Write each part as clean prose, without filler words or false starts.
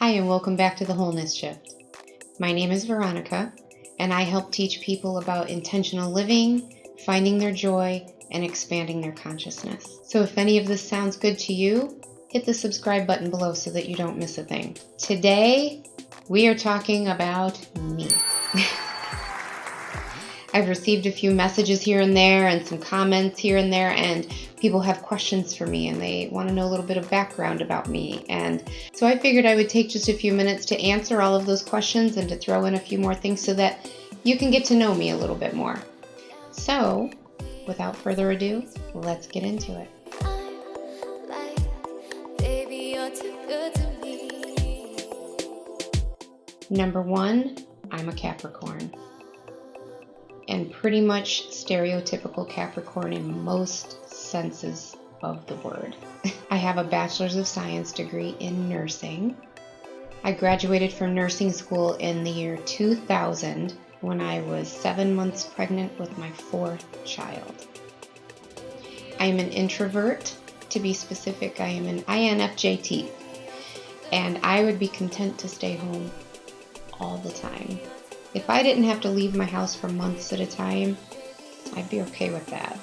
Hi, and welcome back to the Wholeness Shift. My name is Veronica, and I help teach people about intentional living, finding their joy, and expanding their consciousness. So if any of this sounds good to you, hit the subscribe button below so that you don't miss a thing. Today, we are talking about me. I've received a few messages here and there and some comments here and there, and people have questions for me and they want to know a little bit of background about me. And so I figured I would take just a few minutes to answer all of those questions and to throw in a few more things so that you can get to know me a little bit more. So, without further ado, let's get into it. Number one, I'm a Capricorn. And pretty much stereotypical Capricorn in most senses of the word. I have a Bachelor's of Science degree in nursing. I graduated from nursing school in the year 2000 when I was 7 months pregnant with my fourth child. I am an introvert. To be specific, I am an INFJT. And I would be content to stay home all the time. If I didn't have to leave my house for months at a time, I'd be okay with that.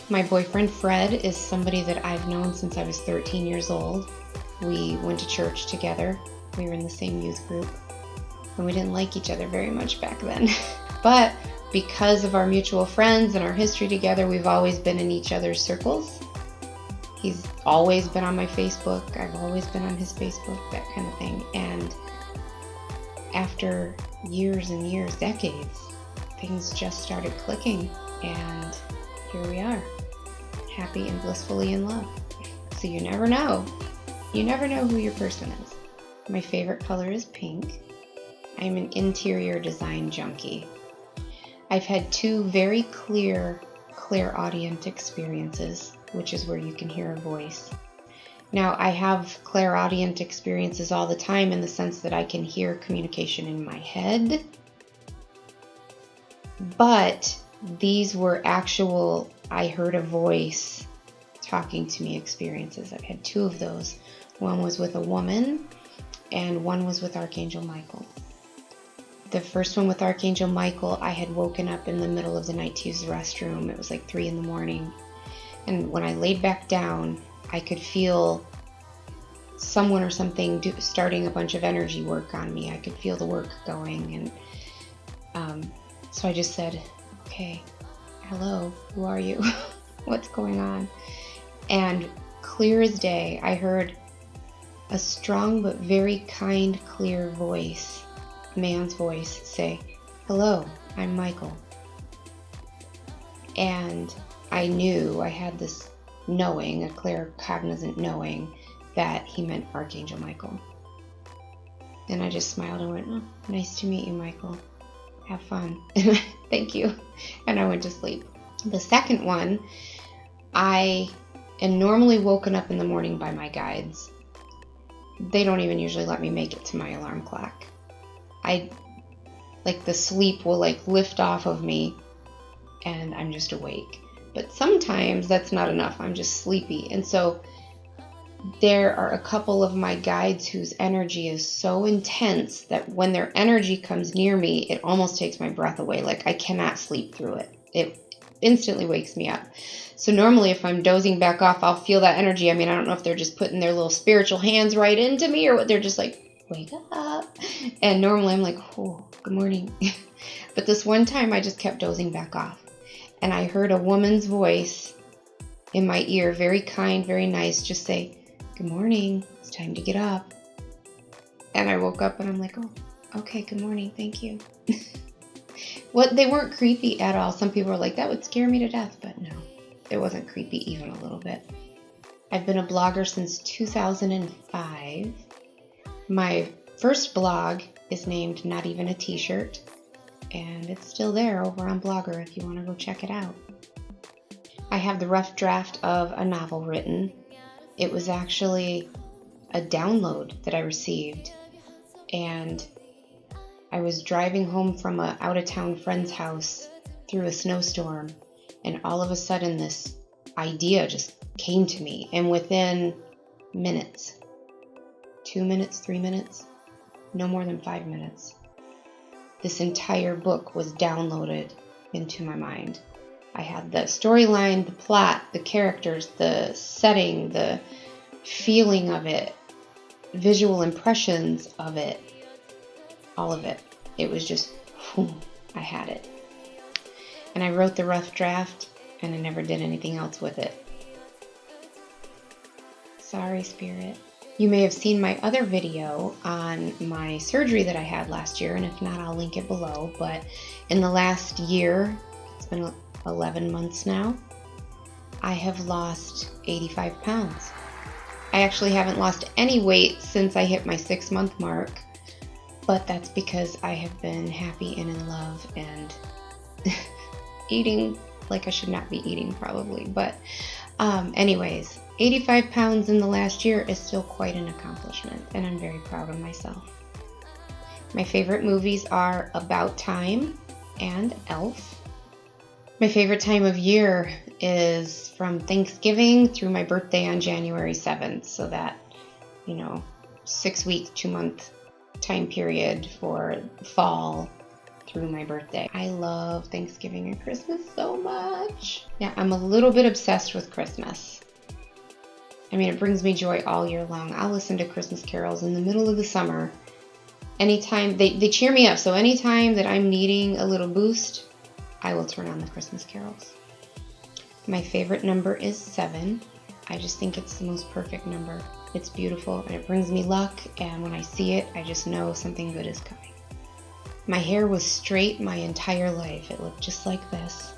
My boyfriend Fred is somebody that I've known since I was 13 years old. We went to church together. We were in the same youth group. And we didn't like each other very much back then. But because of our mutual friends and our history together, we've always been in each other's circles. He's always been on my Facebook. I've always been on his Facebook, that kind of thing. And after years and years, decades, things just started clicking, and here we are, happy and blissfully in love. So you never know who your person is. My favorite color is pink. I'm an interior design junkie. I've had two very clairaudient experiences, which is where you can hear a voice. Now, I have clairaudient experiences all the time in the sense that I can hear communication in my head, but these were actual, I heard a voice talking to me experiences. I've had two of those. One was with a woman, and one was with Archangel Michael. The first one with Archangel Michael, I had woken up in the middle of the night to use the restroom. It was like 3 a.m. And when I laid back down, I could feel someone or something starting a bunch of energy work on me. I could feel the work going. And so I just said, okay, hello, who are you? What's going on? And clear as day, I heard a strong but very kind, clear voice, man's voice, say, hello, I'm Michael. And I knew, I had this knowing, a clear cognizant knowing that he meant Archangel Michael. And I just smiled and went, oh, nice to meet you, Michael. Have fun. Thank you. And I went to sleep. The second one, I am normally woken up in the morning by my guides. They don't even usually let me make it to my alarm clock. The sleep will lift off of me and I'm just awake. But sometimes that's not enough. I'm just sleepy. And so there are a couple of my guides whose energy is so intense that when their energy comes near me, it almost takes my breath away. I cannot sleep through it. It instantly wakes me up. So normally if I'm dozing back off, I'll feel that energy. I don't know if they're just putting their little spiritual hands right into me or what. They're just wake up. And normally I'm oh, good morning. But this one time I just kept dozing back off. And I heard a woman's voice in my ear, very kind, very nice, just say, good morning, it's time to get up. And I woke up and I'm oh, okay, good morning, thank you. They weren't creepy at all. Some people were that would scare me to death, but no, it wasn't creepy even a little bit. I've been a blogger since 2005. My first blog is named Not Even a T-Shirt. And it's still there over on Blogger if you want to go check it out. I have the rough draft of a novel written. It was actually a download that I received. And I was driving home from an out-of-town friend's house through a snowstorm. And all of a sudden this idea just came to me. And within minutes, 2 minutes, 3 minutes, no more than 5 minutes. This entire book was downloaded into my mind. I had the storyline, the plot, the characters, the setting, the feeling of it, visual impressions of it, all of it. It was just, I had it. And I wrote the rough draft, and I never did anything else with it. Sorry, Spirit. You may have seen my other video on my surgery that I had last year, and if not, I'll link it below. But in the last year, it's been 11 months now, I have lost 85 pounds. I actually haven't lost any weight since I hit my 6-month mark, but that's because I have been happy and in love and eating like I should not be eating probably. But anyways, 85 pounds in the last year is still quite an accomplishment, and I'm very proud of myself. My favorite movies are About Time and Elf. My favorite time of year is from Thanksgiving through my birthday on January 7th. So that, 6-week, 2-month time period for fall through my birthday. I love Thanksgiving and Christmas so much. Yeah, I'm a little bit obsessed with Christmas. It brings me joy all year long. I'll listen to Christmas carols in the middle of the summer. Anytime, they cheer me up. So anytime that I'm needing a little boost, I will turn on the Christmas carols. My favorite number is 7. I just think it's the most perfect number. It's beautiful and it brings me luck, and when I see it, I just know something good is coming. My hair was straight my entire life. It looked just like this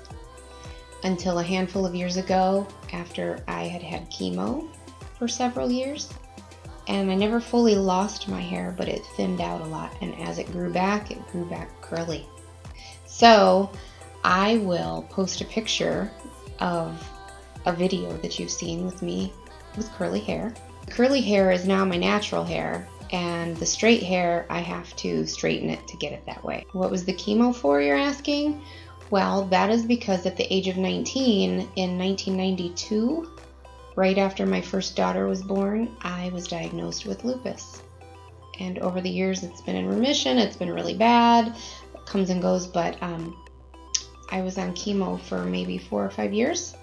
until a handful of years ago, after I had chemo for several years. And I never fully lost my hair, but it thinned out a lot, and as it grew back curly. So I will post a picture of a video that you've seen with me with curly hair. Curly hair is now my natural hair, and the straight hair, I have to straighten it to get it that way. What was the chemo for, you're asking? Well, that is because at the age of 19, in 1992, right after my first daughter was born, I was diagnosed with lupus. And over the years, it's been in remission. It's been really bad. It comes and goes, but I was on chemo for maybe 4 or 5 years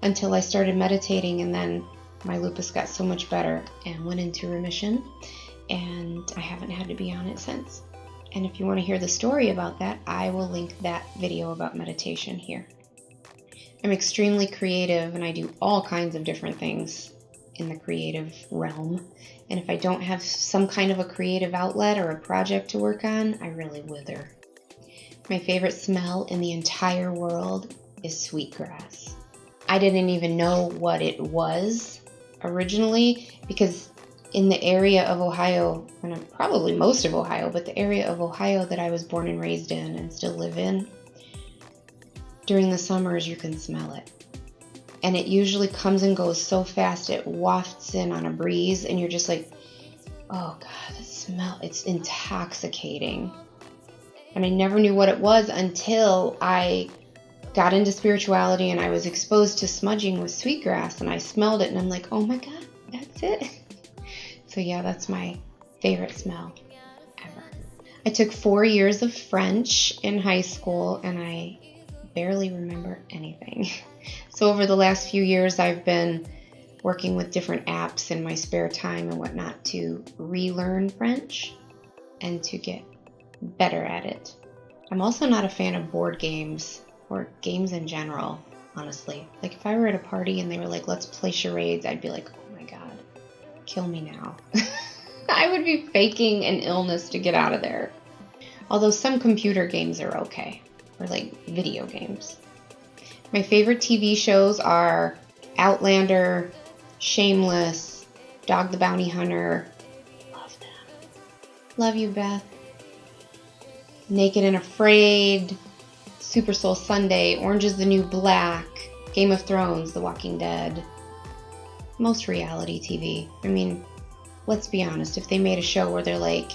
until I started meditating, and then my lupus got so much better and went into remission, and I haven't had to be on it since. And if you want to hear the story about that, I will link that video about meditation here. I'm extremely creative, and I do all kinds of different things in the creative realm. And if I don't have some kind of a creative outlet or a project to work on, I really wither. My favorite smell in the entire world is sweetgrass. I didn't even know what it was originally, because in the area of Ohio, and probably most of Ohio, but the area of Ohio that I was born and raised in and still live in, during the summers you can smell it. And it usually comes and goes so fast, it wafts in on a breeze, and you're just like, oh God, the smell, it's intoxicating. And I never knew what it was until I got into spirituality and I was exposed to smudging with sweetgrass, and I smelled it and I'm like, oh my God, that's it. So yeah, that's my favorite smell ever. I took 4 years of French in high school and I barely remember anything. So over the last few years, I've been working with different apps in my spare time and whatnot to relearn French and to get better at it. I'm also not a fan of board games or games in general, honestly. Like if I were at a party and they were like, let's play charades, I'd be like, oh my God, kill me now. I would be faking an illness to get out of there. Although some computer games are okay, or like video games. My favorite TV shows are Outlander, Shameless, Dog the Bounty Hunter. Love them. Love you, Beth. Naked and Afraid, Super Soul Sunday, Orange is the New Black, Game of Thrones, The Walking Dead. Most reality TV. Let's be honest, if they made a show where they're like,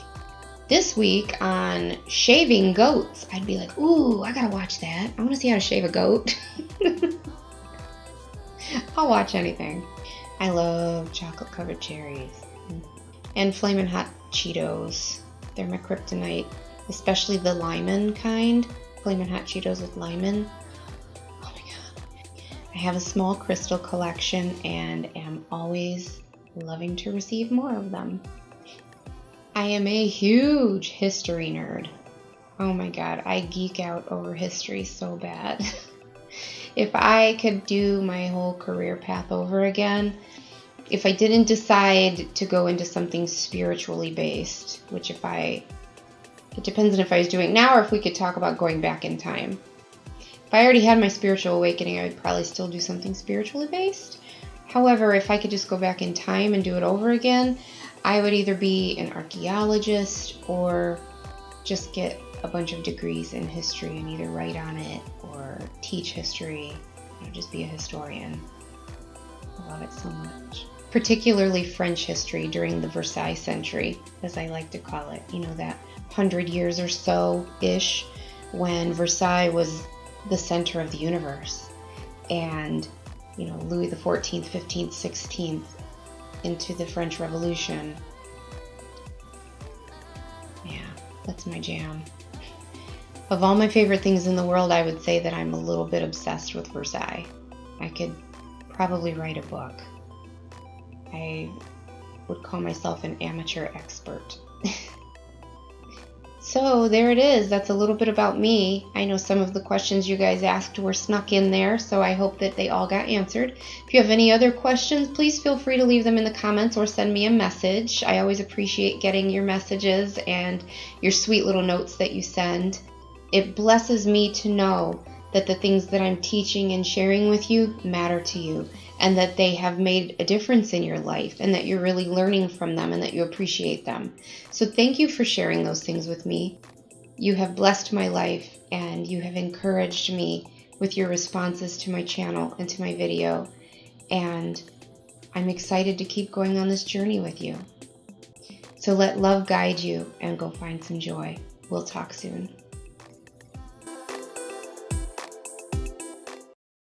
this week on shaving goats, I'd be like, ooh, I gotta watch that. I wanna see how to shave a goat. I'll watch anything. I love chocolate covered cherries and Flamin' Hot Cheetos. They're my kryptonite, especially the lemon kind. Flamin' Hot Cheetos with lemon. Oh my god. I have a small crystal collection and am always loving to receive more of them. I am a huge history nerd. Oh my god, I geek out over history so bad. If I could do my whole career path over again, if I didn't decide to go into something spiritually based, which it depends on if I was doing now or if we could talk about going back in time. If I already had my spiritual awakening, I would probably still do something spiritually based. However, if I could just go back in time and do it over again, I would either be an archaeologist or just get a bunch of degrees in history and either write on it or teach history, just be a historian. I love it so much. Particularly French history during the Versailles century, as I like to call it. That 100 years or so-ish when Versailles was the center of the universe. And, Louis the 14th, 15th, 16th into the French Revolution. Yeah, that's my jam. Of all my favorite things in the world, I would say that I'm a little bit obsessed with Versailles. I could probably write a book. I would call myself an amateur expert. So there it is. That's a little bit about me. I know some of the questions you guys asked were snuck in there, so I hope that they all got answered. If you have any other questions, please feel free to leave them in the comments or send me a message. I always appreciate getting your messages and your sweet little notes that you send. It blesses me to know that the things that I'm teaching and sharing with you matter to you, and that they have made a difference in your life, and that you're really learning from them and that you appreciate them. So thank you for sharing those things with me. You have blessed my life, and you have encouraged me with your responses to my channel and to my video, and I'm excited to keep going on this journey with you. So let love guide you and go find some joy. We'll talk soon.